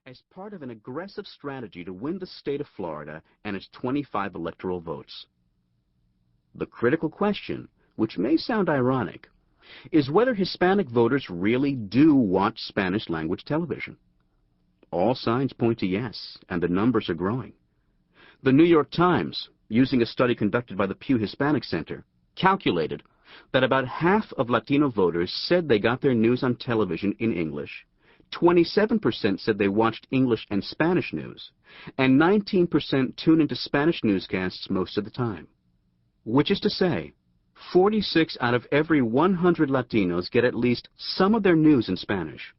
as part of an aggressive strategy to win the state of Florida and its 25 electoral votes. The critical question, which may sound ironic, is whether Hispanic voters really do watch Spanish-language television. All signs point to yes, and the numbers are growing. The New York Times, using a study conducted by the Pew Hispanic Center, calculated that about half of Latino voters said they got their news on television in English, 27% said they watched English and Spanish news, and 19% tune into Spanish newscasts most of the time. Which is to say, 46 out of every 100 Latinos get at least some of their news in Spanish.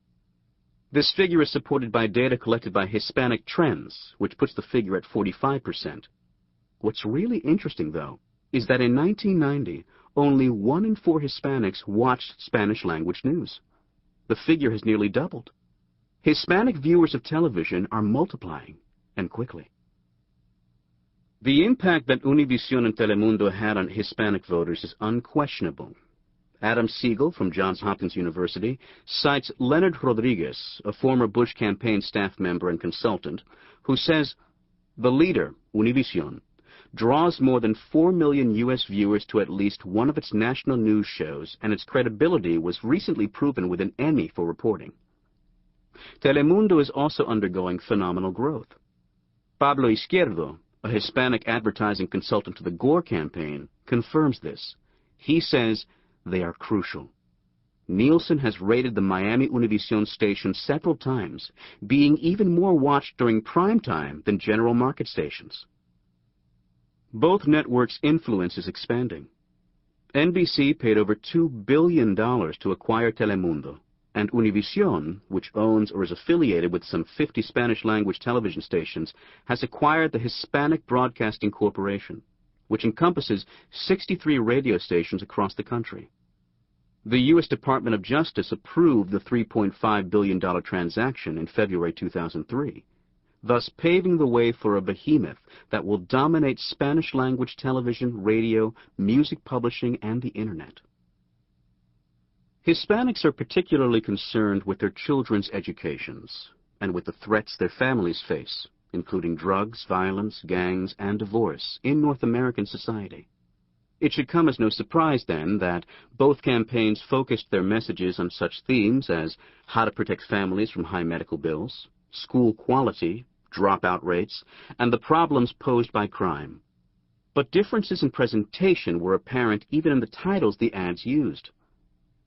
This figure is supported by data collected by Hispanic Trends, which puts the figure at 45%. What's really interesting, though, is that in 1990, only 1 in 4 Hispanics watched Spanish-language news. The figure has nearly doubled. Hispanic viewers of television are multiplying, and quickly. The impact that Univision and Telemundo had on Hispanic voters is unquestionable. Adam Siegel from Johns Hopkins University cites Leonard Rodriguez, a former Bush campaign staff member and consultant, who says, "The leader, Univision, draws more than 4 million U.S. viewers to at least one of its national news shows, and its credibility was recently proven with an Emmy for reporting." Telemundo is also undergoing phenomenal growth. Pablo Izquierdo, a Hispanic advertising consultant to the Gore campaign, confirms this. He says they are crucial. Nielsen has rated the Miami Univision station several times, being even more watched during prime time than general market stations. Both networks' influence is expanding. NBC paid over $2 billion to acquire Telemundo, and Univision, which owns or is affiliated with some 50 Spanish-language television stations, has acquired the Hispanic Broadcasting Corporation, which encompasses 63 radio stations across the country. The U.S. Department of Justice approved the $3.5 billion transaction in February 2003, thus paving the way for a behemoth that will dominate Spanish-language television, radio, music publishing, and the Internet. Hispanics are particularly concerned with their children's educations and with the threats their families face, including drugs, violence, gangs, and divorce in North American society. It should come as no surprise, then, that both campaigns focused their messages on such themes as how to protect families from high medical bills, school quality, dropout rates, and the problems posed by crime. But differences in presentation were apparent even in the titles the ads used.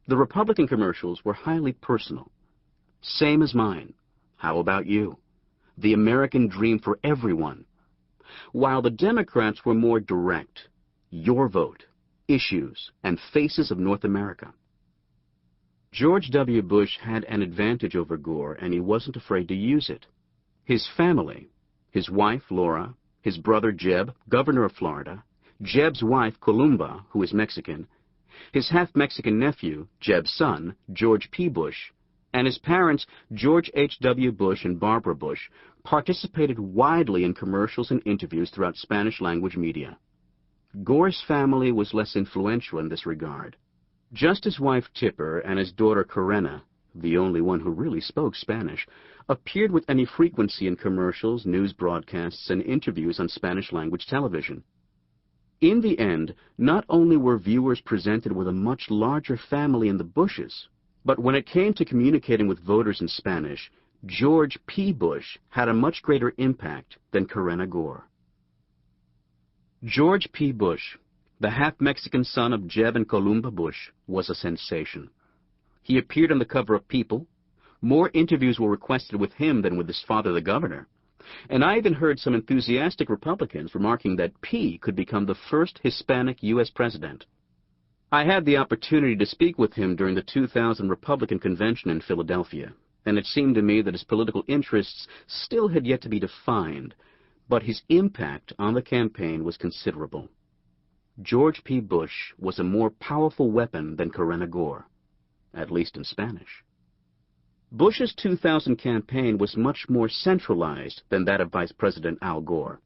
The Republican commercials were highly personal. Same as mine. How about you? The American dream for everyone. While the Democrats were more direct. Your vote, issues, and faces of North America. George W. Bush had an advantage over Gore, and he wasn't afraid to use it. His family, his wife, Laura, his brother, Jeb, governor of Florida, Jeb's wife, Columba, who is Mexican, his half-Mexican nephew, Jeb's son, George P. Bush, and his parents, George H. W. Bush and Barbara Bush, participated widely in commercials and interviews throughout Spanish-language media. Gore's family was less influential in this regard. Just his wife Tipper and his daughter Corena, the only one who really spoke Spanish, appeared with any frequency in commercials, news broadcasts, and interviews on Spanish-language television. In the end, not only were viewers presented with a much larger family in the Bushes, but when it came to communicating with voters in Spanish, George P. Bush had a much greater impact than Corena Gore. George P. Bush, the half-Mexican son of Jeb and Columba Bush, was a sensation. He appeared on the cover of People. More interviews were requested with him than with his father, the governor. And I even heard some enthusiastic Republicans remarking that P. could become the first Hispanic U.S. president. I had the opportunity to speak with him during the 2000 Republican convention in Philadelphia, and it seemed to me that his political interests still had yet to be defined, but his impact on the campaign was considerable. George P. Bush was a more powerful weapon than Corena Gore, at least in Spanish. Bush's 2000 campaign was much more centralized than that of Vice President Al Gore.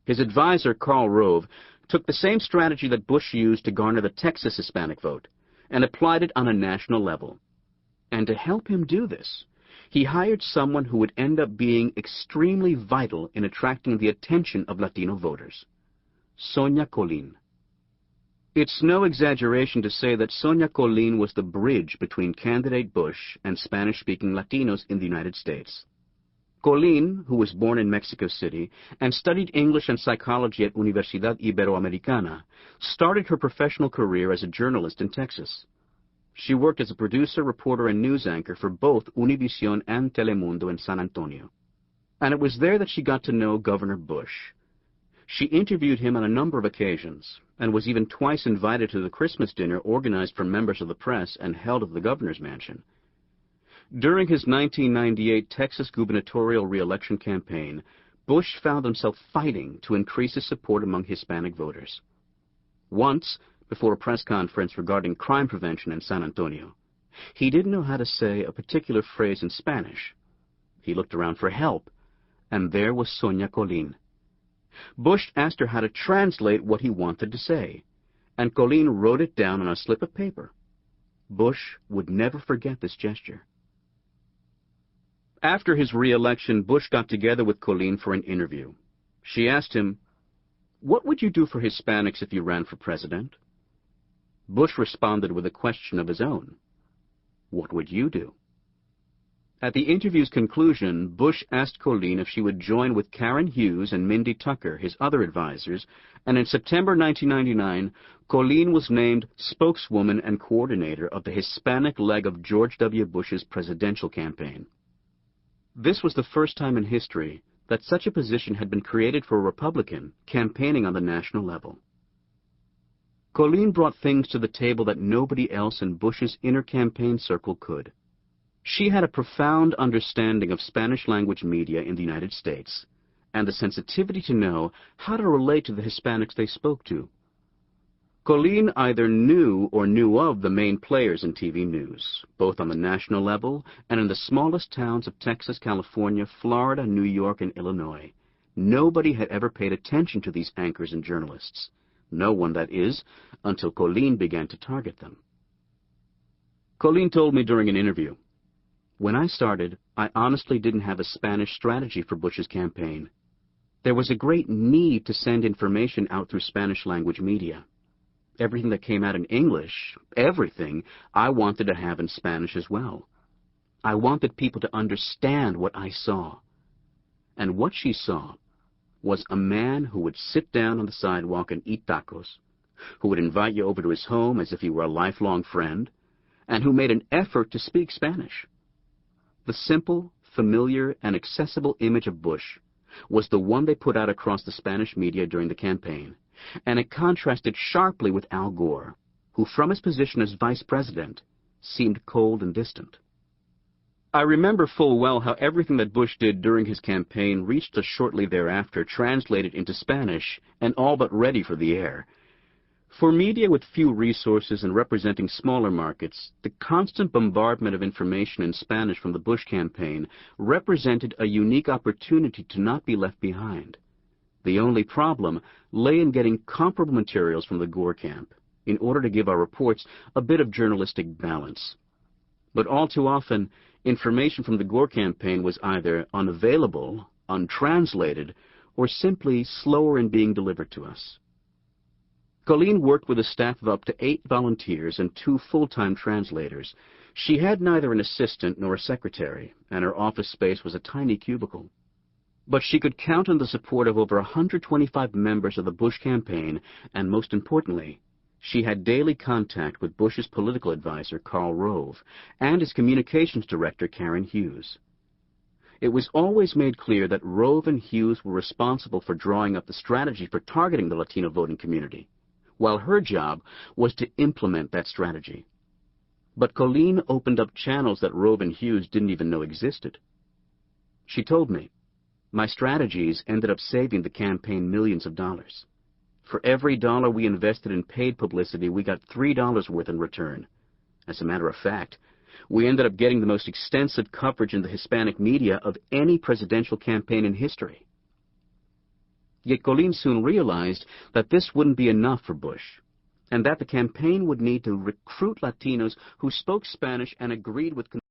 His advisor, Karl Rove, took the same strategy that Bush used to garner the Texas Hispanic vote and applied it on a national level. And to help him do this, he hired someone who would end up being extremely vital in attracting the attention of Latino voters, Sonia Colin. It's no exaggeration to say that Sonia Colin was the bridge between candidate Bush and Spanish-speaking Latinos in the United States. Colin, who was born in Mexico City and studied English and psychology at Universidad Iberoamericana, started her professional career as a journalist in Texas. She worked as a producer, reporter, and news anchor for both Univision and Telemundo in San Antonio. And it was there that she got to know Governor Bush. She interviewed him on a number of occasions, and was even twice invited to the Christmas dinner organized for members of the press and held at the governor's mansion. During his 1998 Texas gubernatorial re-election campaign, Bush found himself fighting to increase his support among Hispanic voters. Once, before a press conference regarding crime prevention in San Antonio, he didn't know how to say a particular phrase in Spanish. He looked around for help, and there was Sonia Colin. Bush asked her how to translate what he wanted to say, and Colin wrote it down on a slip of paper. Bush would never forget this gesture. After his re-election, Bush got together with Colin for an interview. She asked him, "What would you do for Hispanics if you ran for president?" Bush responded with a question of his own. "What would you do?" At the interview's conclusion, Bush asked Colin if she would join with Karen Hughes and Mindy Tucker, his other advisors, and in September 1999, Colin was named spokeswoman and coordinator of the Hispanic leg of George W. Bush's presidential campaign. This was the first time in history that such a position had been created for a Republican campaigning on the national level. Colin brought things to the table that nobody else in Bush's inner campaign circle could. She had a profound understanding of Spanish-language media in the United States, and the sensitivity to know how to relate to the Hispanics they spoke to. Colin either knew or knew of the main players in TV news, both on the national level and in the smallest towns of Texas, California, Florida, New York, and Illinois. Nobody had ever paid attention to these anchors and journalists. No one, that is, until Colin began to target them. Colin told me during an interview, "When I started, I honestly didn't have a Spanish strategy for Bush's campaign. There was a great need to send information out through Spanish-language media. Everything that came out in English, everything, I wanted to have in Spanish as well. I wanted people to understand what I saw." And what she saw was a man who would sit down on the sidewalk and eat tacos, who would invite you over to his home as if he were a lifelong friend, and who made an effort to speak Spanish. The simple, familiar, and accessible image of Bush was the one they put out across the Spanish media during the campaign, and it contrasted sharply with Al Gore, who from his position as vice president seemed cold and distant. I remember full well how everything that Bush did during his campaign reached us shortly thereafter, translated into Spanish, and all but ready for the air. For media with few resources and representing smaller markets, the constant bombardment of information in Spanish from the Bush campaign represented a unique opportunity to not be left behind. The only problem lay in getting comparable materials from the Gore camp, in order to give our reports a bit of journalistic balance. But all too often, information from the Gore campaign was either unavailable, untranslated, or simply slower in being delivered to us. Colin worked with a staff of up to 8 volunteers and 2 full-time translators. She had neither an assistant nor a secretary, and her office space was a tiny cubicle. But she could count on the support of over 125 members of the Bush campaign, and most importantly, she had daily contact with Bush's political advisor, Karl Rove, and his communications director, Karen Hughes. It was always made clear that Rove and Hughes were responsible for drawing up the strategy for targeting the Latino voting community, while her job was to implement that strategy. But Colin opened up channels that Rove and Hughes didn't even know existed. She told me, "My strategies ended up saving the campaign millions of dollars. For every dollar we invested in paid publicity, we got $3 worth in return. As a matter of fact, we ended up getting the most extensive coverage in the Hispanic media of any presidential campaign in history." Yet Colin soon realized that this wouldn't be enough for Bush, and that the campaign would need to recruit Latinos who spoke Spanish and agreed with